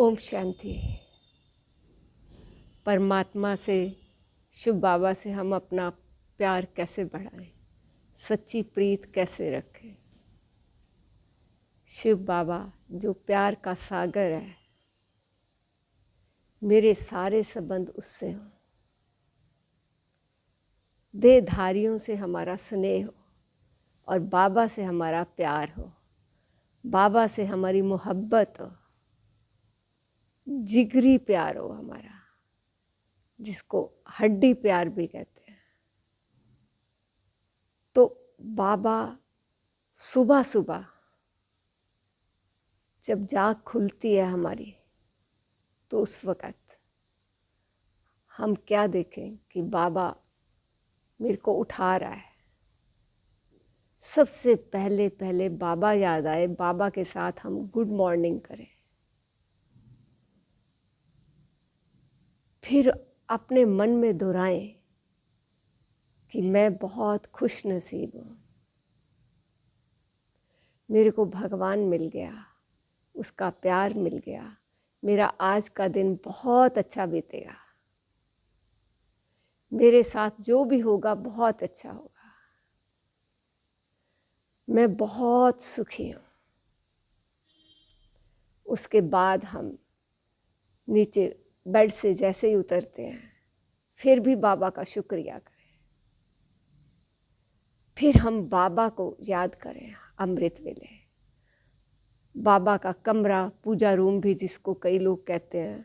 ओम शांति। परमात्मा से, शिव बाबा से हम अपना प्यार कैसे बढ़ाएं, सच्ची प्रीत कैसे रखें। शिव बाबा जो प्यार का सागर है, मेरे सारे संबंध उससे हों। देहधारियों से हमारा स्नेह हो और बाबा से हमारा प्यार हो, बाबा से हमारी मोहब्बत हो, जिगरी प्यार हो हमारा, जिसको हड्डी प्यार भी कहते हैं। तो बाबा सुबह सुबह जब जाग खुलती है हमारी, तो उस वक़्त हम क्या देखें कि बाबा मेरे को उठा रहा है। सबसे पहले बाबा याद आए, बाबा के साथ हम गुड मॉर्निंग करें। फिर अपने मन में दोहराएं कि मैं बहुत खुश नसीब हूँ, मेरे को भगवान मिल गया, उसका प्यार मिल गया, मेरा आज का दिन बहुत अच्छा बीतेगा, मेरे साथ जो भी होगा बहुत अच्छा होगा, मैं बहुत सुखी हूँ। उसके बाद हम नीचे बेड से जैसे ही उतरते हैं, फिर भी बाबा का शुक्रिया करें। फिर हम बाबा को याद करें अमृत वेले। बाबा का कमरा, पूजा रूम भी जिसको कई लोग कहते हैं,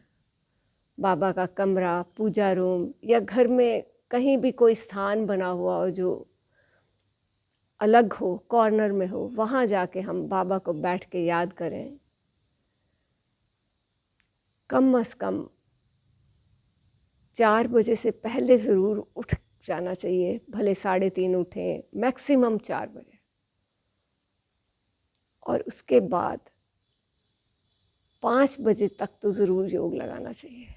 बाबा का कमरा, पूजा रूम, या घर में कहीं भी कोई स्थान बना हुआ हो जो अलग हो, कॉर्नर में हो, वहाँ जाके हम बाबा को बैठ के याद करें। कम से कम 4 बजे से पहले ज़रूर उठ जाना चाहिए, भले 3:30 उठें, मैक्सिमम 4 बजे। और उसके बाद 5 बजे तक तो ज़रूर योग लगाना चाहिए।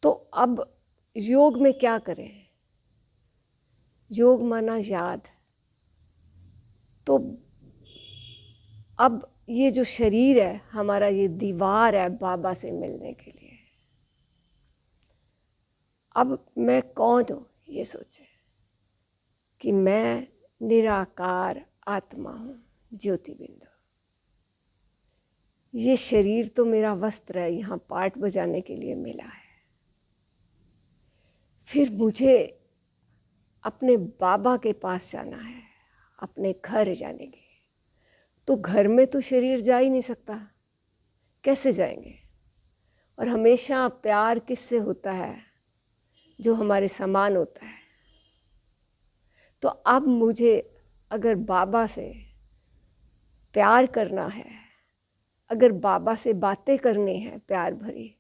तो अब योग में क्या करें? योग माना याद। तो अब ये जो शरीर है हमारा, ये दीवार है बाबा से मिलने के लिए। अब मैं कौन हूँ ये सोचें कि मैं निराकार आत्मा हूँ, ज्योति बिंदु। ये शरीर तो मेरा वस्त्र है, यहाँ पाठ बजाने के लिए मिला है। फिर मुझे अपने बाबा के पास जाना है, अपने घर जाने के। तो घर में तो शरीर जा ही नहीं सकता, कैसे जाएंगे? और हमेशा प्यार किससे होता है? जो हमारे समान होता है। तो अब मुझे अगर बाबा से प्यार करना है, अगर बाबा से बातें करनी है प्यार भरी,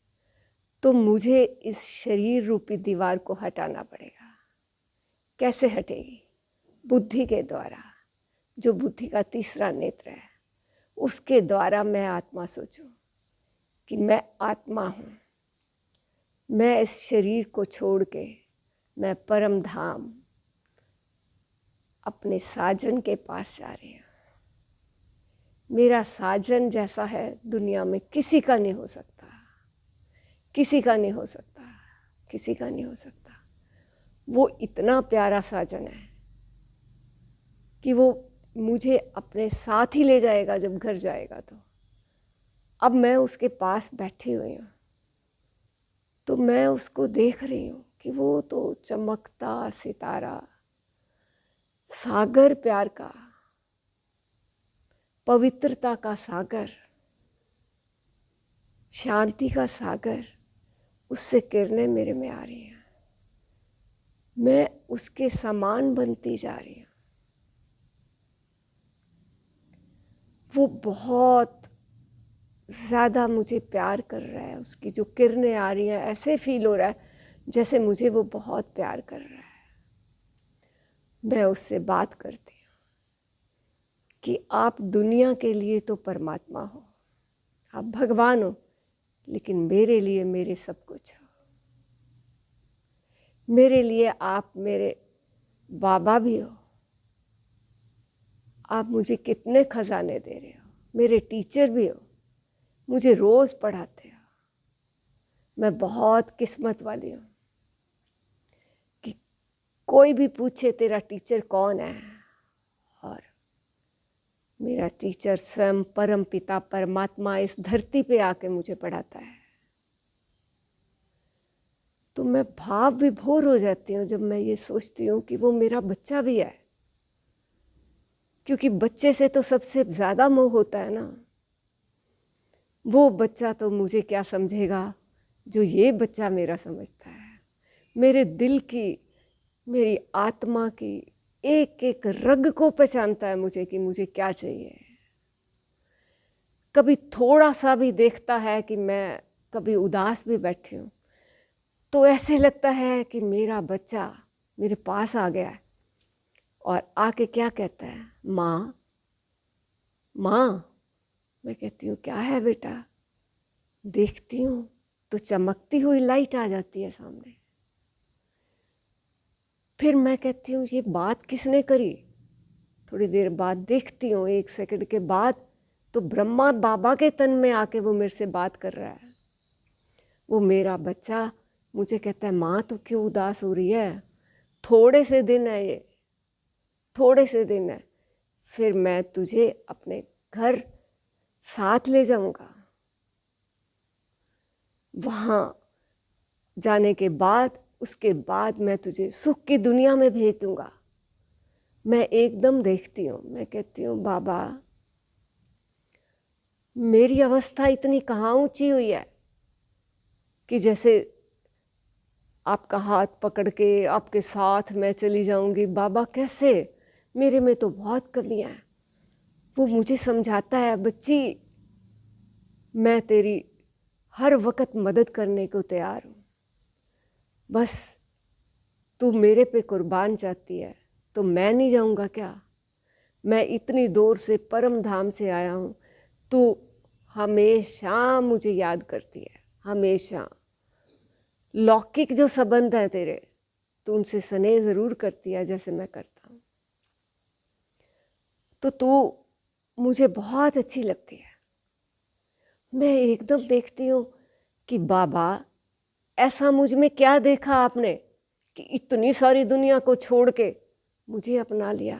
तो मुझे इस शरीर रूपी दीवार को हटाना पड़ेगा। कैसे हटेगी? बुद्धि के द्वारा, जो बुद्धि का तीसरा नेत्र है, उसके द्वारा मैं आत्मा सोचूं कि मैं आत्मा हूँ। मैं इस शरीर को छोड़ के मैं परम धाम अपने साजन के पास जा रही हूँ। मेरा साजन जैसा है दुनिया में किसी का नहीं हो सकता, किसी का नहीं हो सकता, किसी का नहीं हो सकता। वो इतना प्यारा साजन है कि वो मुझे अपने साथ ही ले जाएगा जब घर जाएगा। तो अब मैं उसके पास बैठी हुई हूँ, तो मैं उसको देख रही हूँ कि वो तो चमकता सितारा, सागर प्यार का, पवित्रता का सागर, शांति का सागर, उससे किरणें मेरे में आ रही हैं। मैं उसके समान बनती जा रही हूँ। वो बहुत ज़्यादा मुझे प्यार कर रहा है। उसकी जो किरणें आ रही हैं, ऐसे फील हो रहा है जैसे मुझे वो बहुत प्यार कर रहा है। मैं उससे बात करती हूँ कि आप दुनिया के लिए तो परमात्मा हो, आप भगवान हो, लेकिन मेरे लिए मेरे सब कुछ हो। मेरे लिए आप मेरे बाबा भी हो। आप मुझे कितने खजाने दे रहे हो, मेरे टीचर भी हो, मुझे रोज़ पढ़ाते हो। मैं बहुत किस्मत वाली हूँ कि कोई भी पूछे तेरा टीचर कौन है, और मेरा टीचर स्वयं परम पिता परमात्मा इस धरती पे आके मुझे पढ़ाता है। तो मैं भाव विभोर हो जाती हूँ जब मैं ये सोचती हूँ कि वो मेरा बच्चा भी है, क्योंकि बच्चे से तो सबसे ज़्यादा मोह होता है ना। वो बच्चा तो मुझे क्या समझेगा जो ये बच्चा मेरा समझता है। मेरे दिल की, मेरी आत्मा की एक एक रग को पहचानता है मुझे कि मुझे क्या चाहिए। कभी थोड़ा सा भी देखता है कि मैं कभी उदास भी बैठी हूँ तो ऐसे लगता है कि मेरा बच्चा मेरे पास आ गया है और आके क्या कहता है, माँ माँ। मैं कहती हूँ क्या है बेटा। देखती हूँ तो चमकती हुई लाइट आ जाती है सामने। फिर मैं कहती हूँ ये बात किसने करी। थोड़ी देर बाद देखती हूँ, 1 सेकंड के बाद तो ब्रह्मा बाबा के तन में आके वो मेरे से बात कर रहा है। वो मेरा बच्चा मुझे कहता है माँ तू क्यों उदास हो रही है, थोड़े से दिन है ये, थोड़े से दिन है, फिर मैं तुझे अपने घर साथ ले जाऊंगा। वहाँ जाने के बाद उसके बाद मैं तुझे सुख की दुनिया में भेज दूंगा। मैं एकदम देखती हूँ, मैं कहती हूँ बाबा मेरी अवस्था इतनी कहाँ ऊंची हुई है कि जैसे आपका हाथ पकड़ के आपके साथ मैं चली जाऊंगी। बाबा कैसे, मेरे में तो बहुत कमियां हैं। वो मुझे समझाता है बच्ची मैं तेरी हर वक्त मदद करने को तैयार हूँ, बस तू मेरे पे कुर्बान चाहती है तो मैं नहीं जाऊँगा क्या। मैं इतनी दूर से परम धाम से आया हूँ, तू हमेशा मुझे याद करती है, हमेशा। लौकिक जो संबंध है तेरे, तू उनसे स्नेह ज़रूर करती है जैसे मैं करता हूँ। तो तू मुझे बहुत अच्छी लगती है। मैं एकदम देखती हूँ कि बाबा ऐसा मुझ में क्या देखा आपने कि इतनी सारी दुनिया को छोड़ के मुझे अपना लिया।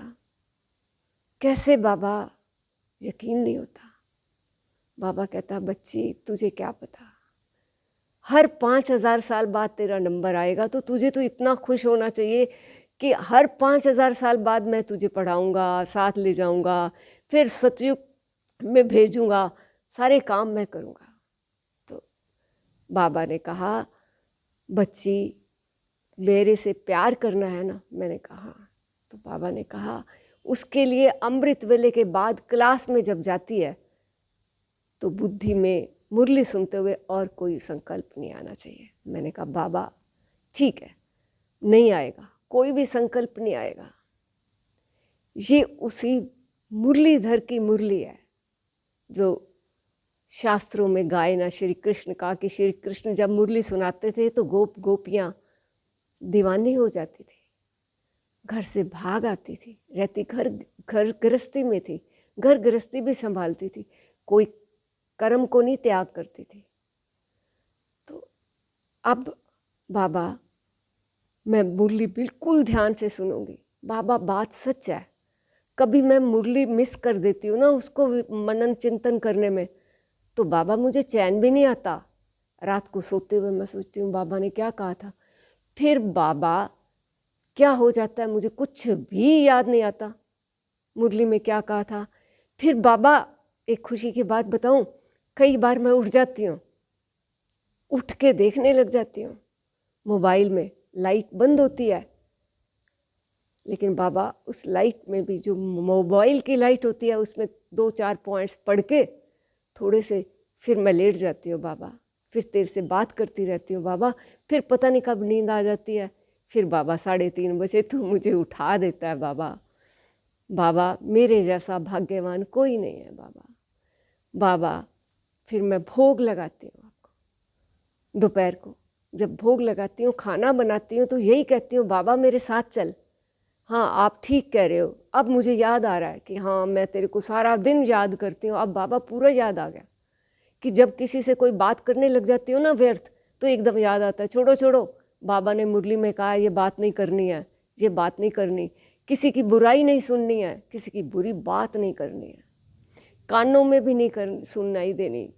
कैसे बाबा, यकीन नहीं होता। बाबा कहता बच्ची तुझे क्या पता, हर 5000 साल बाद तेरा नंबर आएगा तो तुझे तो इतना खुश होना चाहिए कि हर 5000 साल बाद मैं तुझे पढ़ाऊँगा, साथ ले जाऊँगा, फिर सतयुग में भेजूँगा, सारे काम मैं करूँगा। तो बाबा ने कहा बच्ची मेरे से प्यार करना है ना। मैंने कहा, तो बाबा ने कहा उसके लिए अमृत वेले के बाद क्लास में जब जाती है तो बुद्धि में मुरली सुनते हुए और कोई संकल्प नहीं आना चाहिए। मैंने कहा बाबा ठीक है, नहीं आएगा, कोई भी संकल्प नहीं आएगा। ये उसी मुरलीधर की मुरली है जो शास्त्रों में गाए ना। श्री कृष्ण का कि श्री कृष्ण जब मुरली सुनाते थे तो गोपियाँ दीवानी हो जाती थी, घर से भाग आती थी, रहती घर गृहस्थी में थी, घर गृहस्थी भी संभालती थी, कोई कर्म को नहीं त्याग करती थी। तो अब बाबा मैं मुरली बिल्कुल ध्यान से सुनूंगी। बाबा बात सच है, कभी मैं मुरली मिस कर देती हूँ ना उसको मनन चिंतन करने में, तो बाबा मुझे चैन भी नहीं आता। रात को सोते हुए मैं सोचती हूँ बाबा ने क्या कहा था, फिर बाबा क्या हो जाता है मुझे कुछ भी याद नहीं आता मुरली में क्या कहा था। फिर बाबा एक खुशी की बात बताऊं, कई बार मैं उठ जाती हूँ, उठ के देखने लग जाती हूँ, मोबाइल में लाइट बंद होती है, लेकिन बाबा उस लाइट में भी जो मोबाइल की लाइट होती है उसमें 2-4 पॉइंट्स पढ़ के थोड़े से फिर मैं लेट जाती हूँ। बाबा फिर तेरे से बात करती रहती हूँ बाबा, फिर पता नहीं कब नींद आ जाती है। फिर बाबा 3:30 बजे तो मुझे उठा देता है। बाबा मेरे जैसा भाग्यवान कोई नहीं है बाबा। फिर मैं भोग लगाती हूँ आपको। दोपहर को जब भोग लगाती हूँ, खाना बनाती हूँ, तो यही कहती हूँ बाबा मेरे साथ चल। हाँ आप ठीक कह रहे हो, अब मुझे याद आ रहा है कि हाँ मैं तेरे को सारा दिन याद करती हूँ। अब बाबा पूरा याद आ गया कि जब किसी से कोई बात करने लग जाती हो ना व्यर्थ, तो एकदम याद आता है, छोड़ो छोड़ो, बाबा ने मुरली में कहा ये बात नहीं करनी है, ये बात नहीं करनी, किसी की बुराई नहीं सुननी है, किसी की बुरी बात नहीं करनी है, कानों में भी नहीं सुननाई देनी,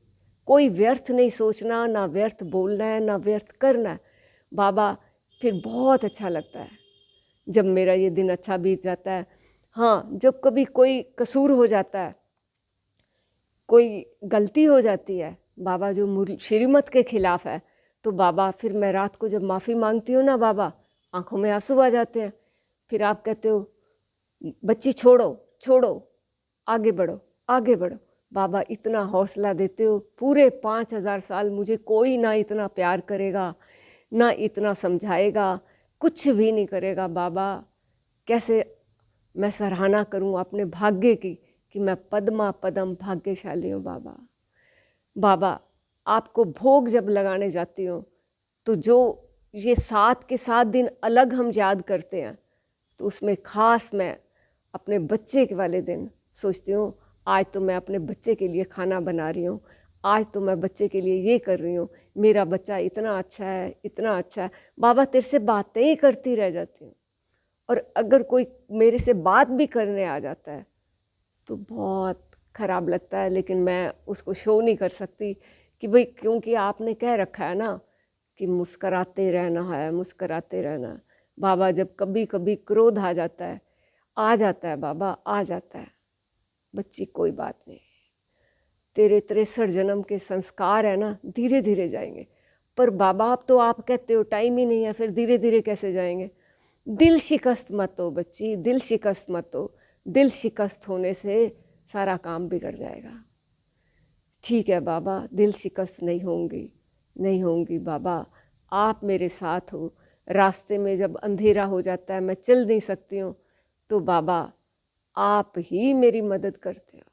कोई व्यर्थ नहीं सोचना, ना व्यर्थ बोलना है, ना व्यर्थ करना है। बाबा फिर बहुत अच्छा लगता है जब मेरा ये दिन अच्छा बीत जाता है। हाँ, जब कभी कोई कसूर हो जाता है, कोई गलती हो जाती है बाबा जो श्रीमत के खिलाफ है, तो बाबा फिर मैं रात को जब माफ़ी मांगती हूँ ना बाबा, आंखों में आंसू आ जाते हैं। फिर आप कहते हो बच्ची छोड़ो छोड़ो, आगे बढ़ो आगे बढ़ो। बाबा इतना हौसला देते हो, पूरे 5000 साल मुझे कोई ना इतना प्यार करेगा, ना इतना समझाएगा, कुछ भी नहीं करेगा। बाबा कैसे मैं सराहना करूं अपने भाग्य की कि मैं पद्मा पदम भाग्यशाली हूँ। बाबा बाबा आपको भोग जब लगाने जाती हूँ तो जो ये 7 के 7 दिन अलग हम याद करते हैं, तो उसमें ख़ास मैं अपने बच्चे के वाले दिन सोचती हूँ, आज तो मैं अपने बच्चे के लिए खाना बना रही हूँ, आज तो मैं बच्चे के लिए ये कर रही हूँ, मेरा बच्चा इतना अच्छा है इतना अच्छा है। बाबा तेरे से बातें ही करती रह जाती हूँ, और अगर कोई मेरे से बात भी करने आ जाता है तो बहुत ख़राब लगता है, लेकिन मैं उसको शो नहीं कर सकती कि भाई क्योंकि आपने कह रखा है ना कि मुस्कराते रहना है, मुस्कराते रहना। बाबा जब कभी कभी क्रोध आ जाता है बाबा, आ जाता है, बच्ची कोई बात नहीं, तेरे 63 जन्म के संस्कार है ना, धीरे धीरे जाएंगे। पर बाबा अब तो आप कहते हो टाइम ही नहीं है, फिर धीरे धीरे कैसे जाएंगे। दिल शिकस्त मत हो बच्ची, दिल शिकस्त मत हो, दिल शिकस्त होने से सारा काम बिगड़ जाएगा। ठीक है बाबा, दिल शिकस्त नहीं होंगी बाबा, आप मेरे साथ हो। रास्ते में जब अंधेरा हो जाता है, मैं चल नहीं सकती हूँ, तो बाबा आप ही मेरी मदद करते हो,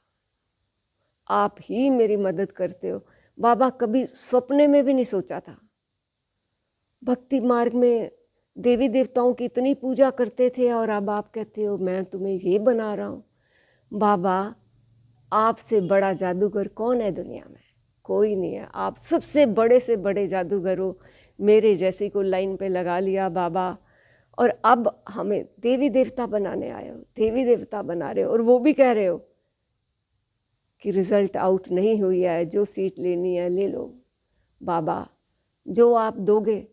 आप ही मेरी मदद करते हो। बाबा कभी सपने में भी नहीं सोचा था, भक्ति मार्ग में देवी देवताओं की इतनी पूजा करते थे, और अब आप कहते हो मैं तुम्हें ये बना रहा हूँ। बाबा आपसे बड़ा जादूगर कौन है दुनिया में? कोई नहीं है, आप सबसे बड़े से बड़े जादूगर हो। मेरे जैसी को लाइन पे लगा लिया बाबा, और अब हमें देवी देवता बनाने आए हो, देवी देवता बना रहे हो, और वो भी कह रहे हो कि रिज़ल्ट आउट नहीं हुई है, जो सीट लेनी है ले लो। बाबा जो आप दोगे,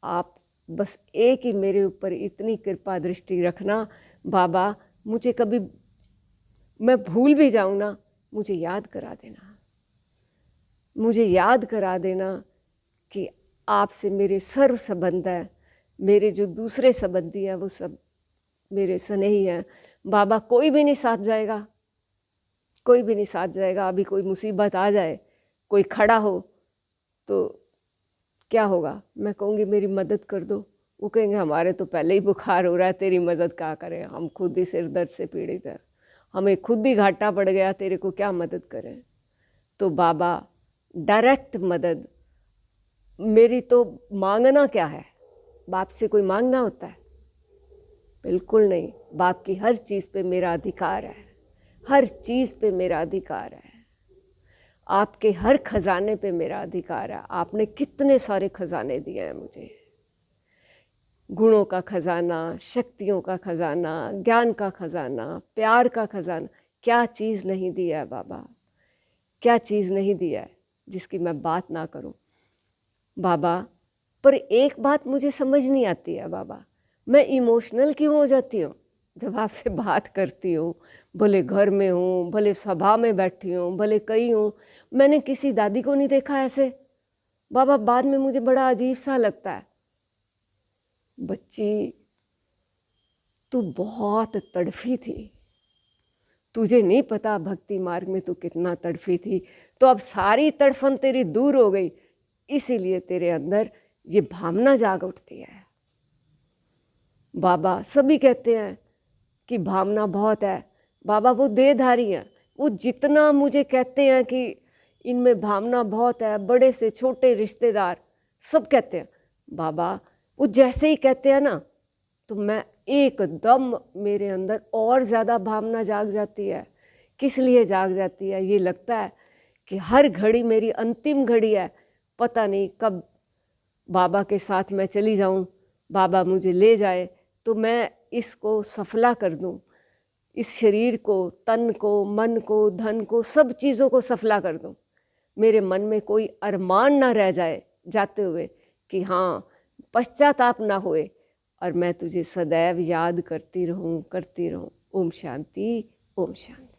आप बस एक ही मेरे ऊपर इतनी कृपा दृष्टि रखना बाबा, मुझे कभी मैं भूल भी जाऊँ ना, मुझे याद करा देना, मुझे याद करा देना कि आपसे मेरे सर्व संबंध है, मेरे जो दूसरे संबंधी हैं वो सब मेरे स्नेही हैं। बाबा कोई भी नहीं साथ जाएगा, कोई भी नहीं साथ जाएगा। अभी कोई मुसीबत आ जाए, कोई खड़ा हो तो क्या होगा? मैं कहूँगी मेरी मदद कर दो, वो कहेंगे हमारे तो पहले ही बुखार हो रहा है, तेरी मदद क्या करें, हम खुद ही सिर दर्द से पीड़ित हैं, हमें खुद ही घाटा पड़ गया, तेरे को क्या मदद करें। तो बाबा डायरेक्ट मदद मेरी, तो मांगना क्या है? बाप से कोई मांगना होता है? बिल्कुल नहीं। बाप की हर चीज़ पे मेरा अधिकार है, हर चीज़ पे मेरा अधिकार है, आपके हर खजाने पे मेरा अधिकार है। आपने कितने सारे खजाने दिए हैं मुझे, गुणों का खजाना, शक्तियों का खजाना, ज्ञान का खजाना, प्यार का खजाना, क्या चीज़ नहीं दिया है बाबा, क्या चीज़ नहीं दिया है जिसकी मैं बात ना करूं बाबा। पर एक बात मुझे समझ नहीं आती है बाबा, मैं इमोशनल क्यों हो जाती हूँ जब आपसे बात करती हूँ, भले घर में हूँ, भले सभा में बैठी हूँ, भले कहीं हूँ। मैंने किसी दादी को नहीं देखा ऐसे बाबा, बाद में मुझे बड़ा अजीब सा लगता है। बच्ची तू बहुत तड़फी थी, तुझे नहीं पता भक्ति मार्ग में तू कितना तड़फी थी, तो अब सारी तड़फन तेरी दूर हो गई, इसीलिए तेरे अंदर ये भावना जाग उठती है। बाबा सभी कहते हैं कि भावना बहुत है, बाबा वो देहधारी हैं, वो जितना मुझे कहते हैं कि इनमें भावना बहुत है, बड़े से छोटे रिश्तेदार सब कहते हैं बाबा, वो जैसे ही कहते हैं ना तो मैं एकदम मेरे अंदर और ज़्यादा भावना जाग जाती है। किस लिए जाग जाती है? ये लगता है कि हर घड़ी मेरी अंतिम घड़ी है, पता नहीं कब बाबा के साथ मैं चली जाऊं, बाबा मुझे ले जाए, तो मैं इसको सफला कर दूं, इस शरीर को, तन को, मन को, धन को, सब चीज़ों को सफला कर दूं। मेरे मन में कोई अरमान ना रह जाए जाते हुए कि हाँ, पश्चाताप ना होए, और मैं तुझे सदैव याद करती रहूं। ओम शांति, ओम शांति।